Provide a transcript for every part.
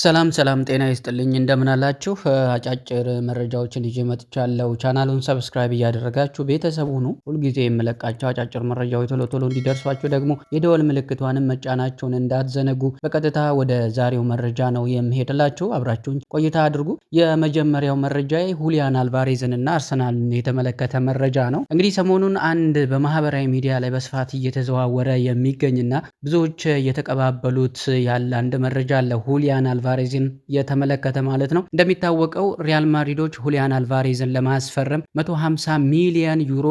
ሰላም ጤና ይስጥልኝ እንደምን አላችሁ አጫጭር መረጃዎችን ይዤ መጥቻለሁ። ቻናሉን ሰብስክራይብ እያደረጋችሁ ቤተሰብ ሁኑ። ሁልጊዜ የምለቃቸው አጫጭር መረጃዎች ቶሎ እንዲደርሷችሁ ደግሞ የደወል ምልክቷንም መጫናችሁን እንዳትዘነጉ። በቀጥታ ወደ ዛሬው መረጃ ነው የምሄድላችሁ። አብራችሁኝ ቆይታ አድርጉ። የመጀመሪያው መረጃዬ ሁሊያን አልቫሬዝን እና አርሰናልን የተመለከተ መረጃ ነው። እንግዲህ ሰሞኑን አንድ በማህበራዊ ሚዲያ ላይ በስፋት እየተዘዋወረ የሚገኝና ብዙዎች እየተቀባበሉት ያለ አንድ መረጃ አለ። ሁሊያን አልቫሬዝን የተመለከተ ማለት ነው። እንደሚታወቀው ሪያል ማድሪዶች ሁሊያን አልቫሬዝን ለማስፈረም 150 ሚሊዮን ዩሮ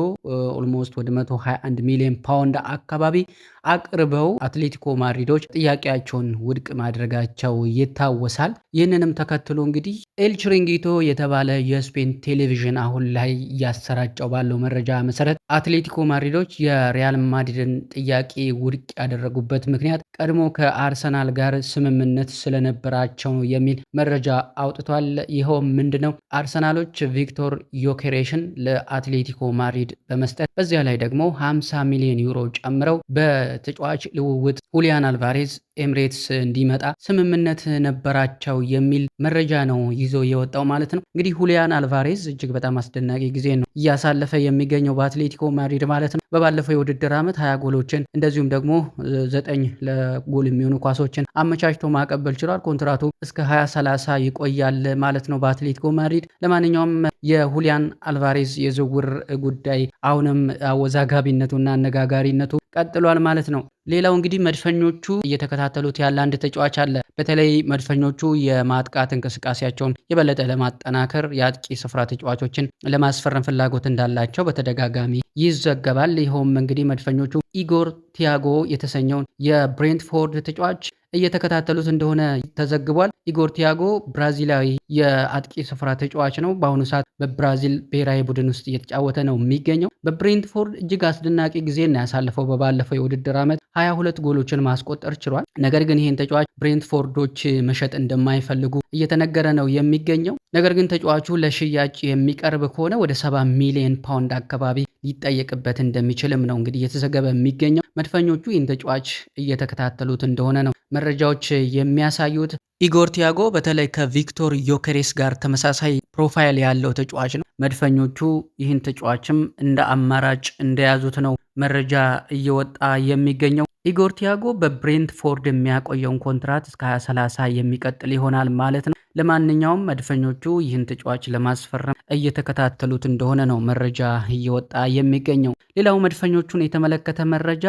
ኦልሞስት ወደ 121 ሚሊዮን ፓውንድ አካባቢ አቅርበው አትሌቲኮ ማድሪዶች ጥያቄያቸውን ውድቅ ማድረጋቸው ይታወሳል። ይህንንም ተከትሎ እንግዲህ ኤል ቺሪንጊቶ የተባለ የስፔን ቴሌቪዥን አሁን ላይ እያሰራጨው ባለው መረጃ መሰረት አትሌቲኮ ማድሪዶች የሪያል ማድሪድን ጥያቄ ውድቅ ያደረጉበት ምክንያት ቀድሞ ከአርሰናል ጋር ስምምነት ስለነበራቸው ነው የሚል መረጃ አውጥቷል። ይኸውም ምንድነው? አርሰናሎች ቪክቶር ዮኬሬሽን ለአትሌቲኮ ማድሪድ በመስጠት በዚያ ላይ ደግሞ 50 ሚሊዮን ዩሮ ጨምረው በተጫዋች ልውውጥ ሁሊያን አልቫሬዝ ኤምሬትስ እንዲመጣ ስምምነት ነበራቸው የሚል መረጃ ነው ይዞ የወጣው ማለት ነው። እንግዲህ ሁሊያን አልቫሬዝ እጅግ በጣም አስደናቂ ጊዜ ነው እያሳለፈ የሚገኘው በአትሌቲኮ ማድሪድ ማለት ነው። በባለፈው የውድድር ዓመት 20 ጎሎችን እንደዚሁም ደግሞ 9 ለጎል የሚሆኑ ኳሶችን አመቻችቶ ማቀበል ችሏል። ኮንትራቱ እስከ 2030 ይቆያል ማለት ነው በአትሌቲኮ ማድሪድ። ለማንኛውም የሁሊያን አልቫሬዝ የዝውውር ጉዳይ አሁንም አወዛጋቢነቱና አነጋጋሪነቱ ቀጥሏል ማለት ነው። ሌላው እንግዲህ መድፈኞቹ እየተከታተሉት ያለ አንድ ተጫዋች አለ። በተለይ መድፈኞቹ የማጥቃት እንቅስቃሴያቸውን የበለጠ ለማጠናከር የአጥቂ ስፍራ ተጫዋቾችን ለማስፈረም ፍላጎት እንዳላቸው በተደጋጋሚ ይዘገባል። ይኸውም እንግዲህ መድፈኞቹ ኢጎር ቲያጎ የተሰኘውን የብሬንትፎርድ ተጫዋች እየተከታተሉት እንደሆነ ተዘግቧል። ኢጎር ቲያጎ ብራዚላዊ የአጥቂ ስፍራ ተጫዋች ነው። በአሁኑ ሰዓት በብራዚል ብሔራዊ ቡድን ውስጥ እየተጫወተ ነው የሚገኘው። በብሬንትፎርድ እጅግ አስደናቂ ጊዜ ነው ያሳለፈው። በባለፈው የውድድር ዓመት 22 ጎሎችን ማስቆጠር ችሏል። ነገር ግን ይህን ተጫዋች ብሬንትፎርዶች መሸጥ እንደማይፈልጉ እየተነገረ ነው የሚገኘው። ነገር ግን ተጫዋቹ ለሽያጭ የሚቀርብ ከሆነ ወደ 70 ሚሊዮን ፓውንድ አካባቢ ሊጠየቅበት እንደሚችልም ነው እንግዲህ እየተዘገበ የሚገኘው። መድፈኞቹ ይህን ተጫዋች እየተከታተሉት እንደሆነ ነው መረጃዎች የሚያሳዩት። ኢጎር ቲያጎ በተለይ ከቪክቶር ዮኬሬስ ጋር ተመሳሳይ ፕሮፋይል ያለው ተጫዋች ነው። መድፈኞቹ ይህን ተጫዋችም እንደ አማራጭ እንደያዙት ነው መረጃ እየወጣ የሚገኘው። ኢጎር ቲያጎ በብሬንትፎርድ የሚያቆየውን ኮንትራት እስከ 2030 የሚቀጥል ይሆናል ማለት ነው። ለማንኛውም መድፈኞቹ ይህን ተጫዋች ለማስፈረም እየተከታተሉት እንደሆነ ነው መረጃ እየወጣ የሚገኘው። ሌላው መድፈኞቹን የተመለከተ መረጃ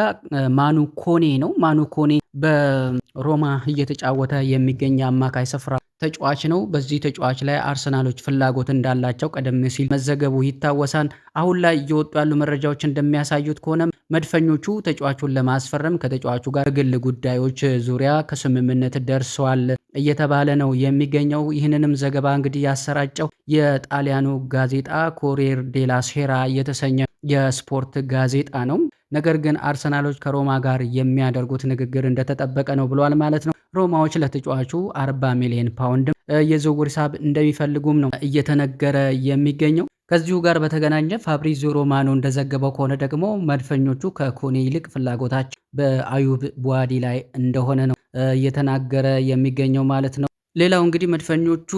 ማኑ ኮኔ ነው። ማኑ ኮኔ በሮማ እየተጫወተ የሚገኝ አማካይ ስፍራ ተጫዋች ነው። በዚህ ተጫዋች ላይ አርሰናሎች ፍላጎት እንዳላቸው ቀደም ሲል መዘገቡ ይታወሳል። አሁን ላይ እየወጡ ያሉ መረጃዎች እንደሚያሳዩት ከሆነ መድፈኞቹ ተጫዋቹን ለማስፈረም ከተጫዋቹ ጋር ግል ጉዳዮች ዙሪያ ከስምምነት ደርሰዋል እየተባለ ነው የሚገኘው። ይህንንም ዘገባ እንግዲህ ያሰራጨው የጣሊያኑ ጋዜጣ ኮሪየር ዴላ ሴራ የተሰኘ የስፖርት ጋዜጣ ነው። ነገር ግን አርሰናሎች ከሮማ ጋር የሚያደርጉት ንግግር እንደተጠበቀ ነው ብሏል ማለት ነው። ሮማዎች ለተጫዋቹ 40 ሚሊዮን ፓውንድ የዝውውር ሂሳብ እንደሚፈልጉም ነው እየተነገረ የሚገኘው። ከዚሁ ጋር በተገናኘ ፋብሪዚዮ ሮማኖ እንደዘገበው ከሆነ ደግሞ መድፈኞቹ ከኮኔ ይልቅ ፍላጎታቸው በአዩብ ቡዋዲ ላይ እንደሆነ ነው እየተናገረ የሚገኘው ማለት ነው። ሌላው እንግዲህ መድፈኞቹ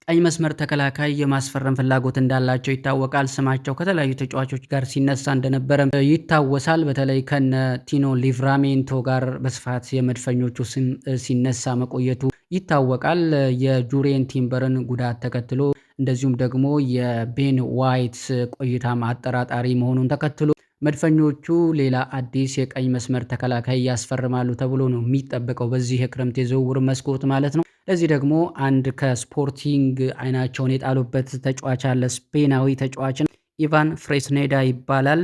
ቀኝ መስመር ተከላካይ የማስፈረም ፍላጎት እንዳላቸው ይታወቃል። ስማቸው ከተለያዩ ተጫዋቾች ጋር ሲነሳ እንደነበረ ይታወሳል። በተለይ ከነ ቲኖ ሊቭራሜንቶ ጋር በስፋት የመድፈኞቹ ስም ሲነሳ መቆየቱ ይታወቃል። የጁሪየን ቲምበርን ጉዳት ተከትሎ እንደዚሁም ደግሞ የቤን ዋይት ቆይታም አጠራጣሪ መሆኑን ተከትሎ መድፈኞቹ ሌላ አዲስ የቀኝ መስመር ተከላካይ ያስፈርማሉ ተብሎ ነው የሚጠበቀው በዚህ የክረምት የዝውውር መስኮት ማለት ነው። ለዚህ ደግሞ አንድ ከስፖርቲንግ አይናቸውን የጣሉበት ተጫዋች አለ። ስፔናዊ ተጫዋችን ኢቫን ፍሬስኔዳ ይባላል።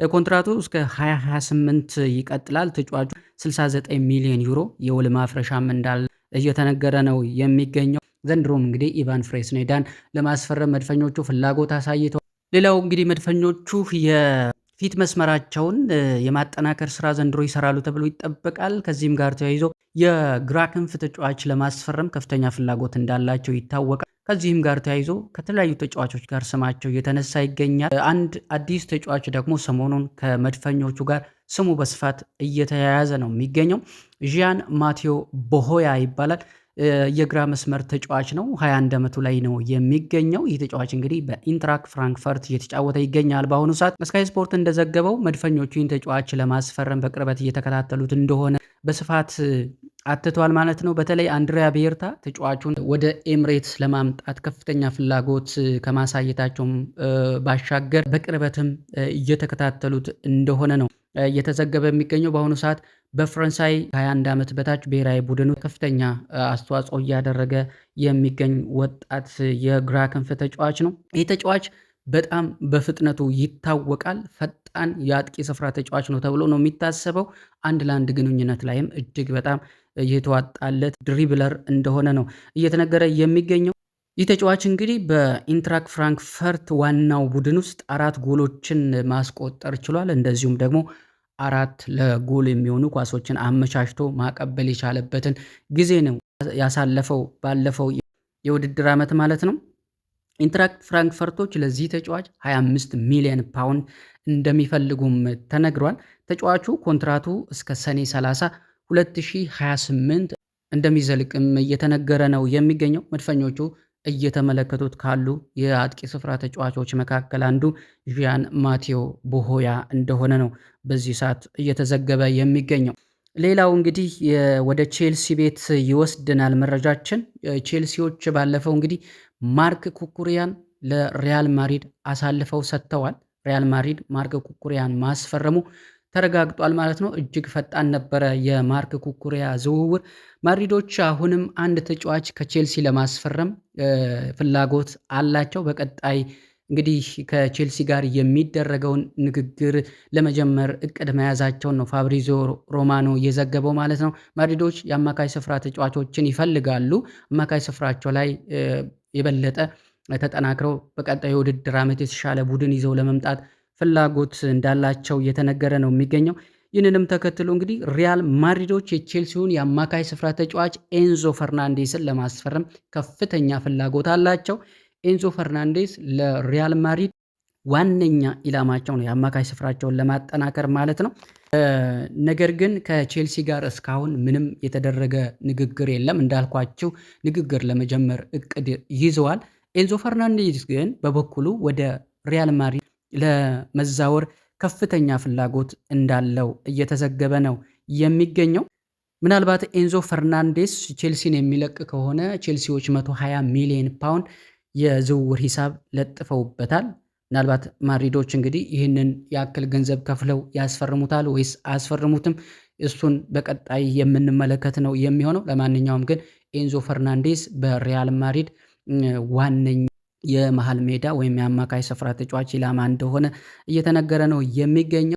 ኮንትራቱ እስከ 2028 ይቀጥላል። ተጫዋቹ 69 ሚሊዮን ዩሮ የውል ማፍረሻም እንዳለ እየተነገረ ነው የሚገኘው። ዘንድሮም እንግዲህ ኢቫን ፍሬስኔዳን ለማስፈረም መድፈኞቹ ፍላጎት አሳይተዋል። ሌላው እንግዲህ መድፈኞቹ ፊት መስመራቸውን የማጠናከር ስራ ዘንድሮ ይሰራሉ ተብሎ ይጠበቃል። ከዚህም ጋር ተያይዞ የግራ ክንፍ ተጫዋች ለማስፈረም ከፍተኛ ፍላጎት እንዳላቸው ይታወቃል። ከዚህም ጋር ተያይዞ ከተለያዩ ተጫዋቾች ጋር ስማቸው እየተነሳ ይገኛል። አንድ አዲስ ተጫዋች ደግሞ ሰሞኑን ከመድፈኞቹ ጋር ስሙ በስፋት እየተያያዘ ነው የሚገኘው። ዣን ማቴዎ ቦሆያ ይባላል። የግራ መስመር ተጫዋች ነው። 21 ዓመቱ ላይ ነው የሚገኘው። ይህ ተጫዋች እንግዲህ በኢንትራክ ፍራንክፈርት እየተጫወተ ይገኛል በአሁኑ ሰዓት። ስካይ ስፖርት እንደዘገበው መድፈኞቹ ይህን ተጫዋች ለማስፈረም በቅርበት እየተከታተሉት እንደሆነ በስፋት አትቷል ማለት ነው። በተለይ አንድሪያ ቤርታ ተጫዋቹን ወደ ኤምሬትስ ለማምጣት ከፍተኛ ፍላጎት ከማሳየታቸውም ባሻገር በቅርበትም እየተከታተሉት እንደሆነ ነው እየተዘገበ የሚገኘው። በአሁኑ ሰዓት በፈረንሳይ 21 ዓመት በታች ብሔራዊ ቡድኑ ከፍተኛ አስተዋጽኦ እያደረገ የሚገኝ ወጣት የግራ ክንፍ ተጫዋች ነው። ይህ ተጫዋች በጣም በፍጥነቱ ይታወቃል። ፈጣን የአጥቂ ስፍራ ተጫዋች ነው ተብሎ ነው የሚታሰበው። አንድ ለአንድ ግንኙነት ላይም እጅግ በጣም የተዋጣለት ድሪብለር እንደሆነ ነው እየተነገረ የሚገኘው። ይህ ተጫዋች እንግዲህ በኢንትራክ ፍራንክፈርት ዋናው ቡድን ውስጥ 4 ጎሎችን ማስቆጠር ችሏል። እንደዚሁም ደግሞ 4 ለጎል የሚሆኑ ኳሶችን አመቻችቶ ማቀበል የቻለበትን ጊዜ ነው ያሳለፈው ባለፈው የውድድር ዓመት ማለት ነው። ኢንትራክት ፍራንክፈርቶች ለዚህ ተጫዋች 25 ሚሊዮን ፓውንድ እንደሚፈልጉም ተነግሯል። ተጫዋቹ ኮንትራቱ እስከ ሰኔ 30 2028 እንደሚዘልቅም እየተነገረ ነው የሚገኘው። መድፈኞቹ እየተመለከቱት ካሉ የአጥቂ ስፍራ ተጫዋቾች መካከል አንዱ ዣን ማቴዎ ቦሆያ እንደሆነ ነው በዚህ ሰዓት እየተዘገበ የሚገኘው። ሌላው እንግዲህ ወደ ቼልሲ ቤት ይወስድናል መረጃችን። ቼልሲዎች ባለፈው እንግዲህ ማርክ ኩኩሪያን ለሪያል ማድሪድ አሳልፈው ሰጥተዋል። ሪያል ማድሪድ ማርክ ኩኩሪያን ማስፈረሙ ተረጋግጧል ማለት ነው። እጅግ ፈጣን ነበረ የማርክ ኩኩሪያ ዝውውር። ማድሪዶች አሁንም አንድ ተጫዋች ከቼልሲ ለማስፈረም ፍላጎት አላቸው። በቀጣይ እንግዲህ ከቼልሲ ጋር የሚደረገውን ንግግር ለመጀመር እቅድ መያዛቸውን ነው ፋብሪዚዮ ሮማኖ እየዘገበው ማለት ነው። ማድሪዶች የአማካይ ስፍራ ተጫዋቾችን ይፈልጋሉ። አማካይ ስፍራቸው ላይ የበለጠ ተጠናክረው በቀጣዩ የውድድር ዓመት የተሻለ ቡድን ይዘው ለመምጣት ፍላጎት እንዳላቸው እየተነገረ ነው የሚገኘው። ይህንንም ተከትሎ እንግዲህ ሪያል ማድሪዶች የቼልሲውን የአማካይ ስፍራ ተጫዋች ኤንዞ ፈርናንዴስን ለማስፈረም ከፍተኛ ፍላጎት አላቸው። ኤንዞ ፈርናንዴስ ለሪያል ማድሪድ ዋነኛ ኢላማቸው ነው፣ የአማካይ ስፍራቸውን ለማጠናከር ማለት ነው። ነገር ግን ከቼልሲ ጋር እስካሁን ምንም የተደረገ ንግግር የለም። እንዳልኳቸው ንግግር ለመጀመር እቅድ ይዘዋል። ኤንዞ ፈርናንዴስ ግን በበኩሉ ወደ ሪያል ማድሪድ ለመዛወር ከፍተኛ ፍላጎት እንዳለው እየተዘገበ ነው የሚገኘው። ምናልባት ኤንዞ ፈርናንዴስ ቼልሲን የሚለቅ ከሆነ ቼልሲዎች 120 ሚሊዮን ፓውንድ የዝውውር ሂሳብ ለጥፈውበታል። ምናልባት ማድሪዶች እንግዲህ ይህንን ያክል ገንዘብ ከፍለው ያስፈርሙታል ወይስ አያስፈርሙትም? እሱን በቀጣይ የምንመለከት ነው የሚሆነው። ለማንኛውም ግን ኤንዞ ፈርናንዴስ በሪያል ማድሪድ ዋነኛ የመሃል ሜዳ ወይም የአማካይ ስፍራ ተጫዋች ኢላማ እንደሆነ እየተነገረ ነው የሚገኘው።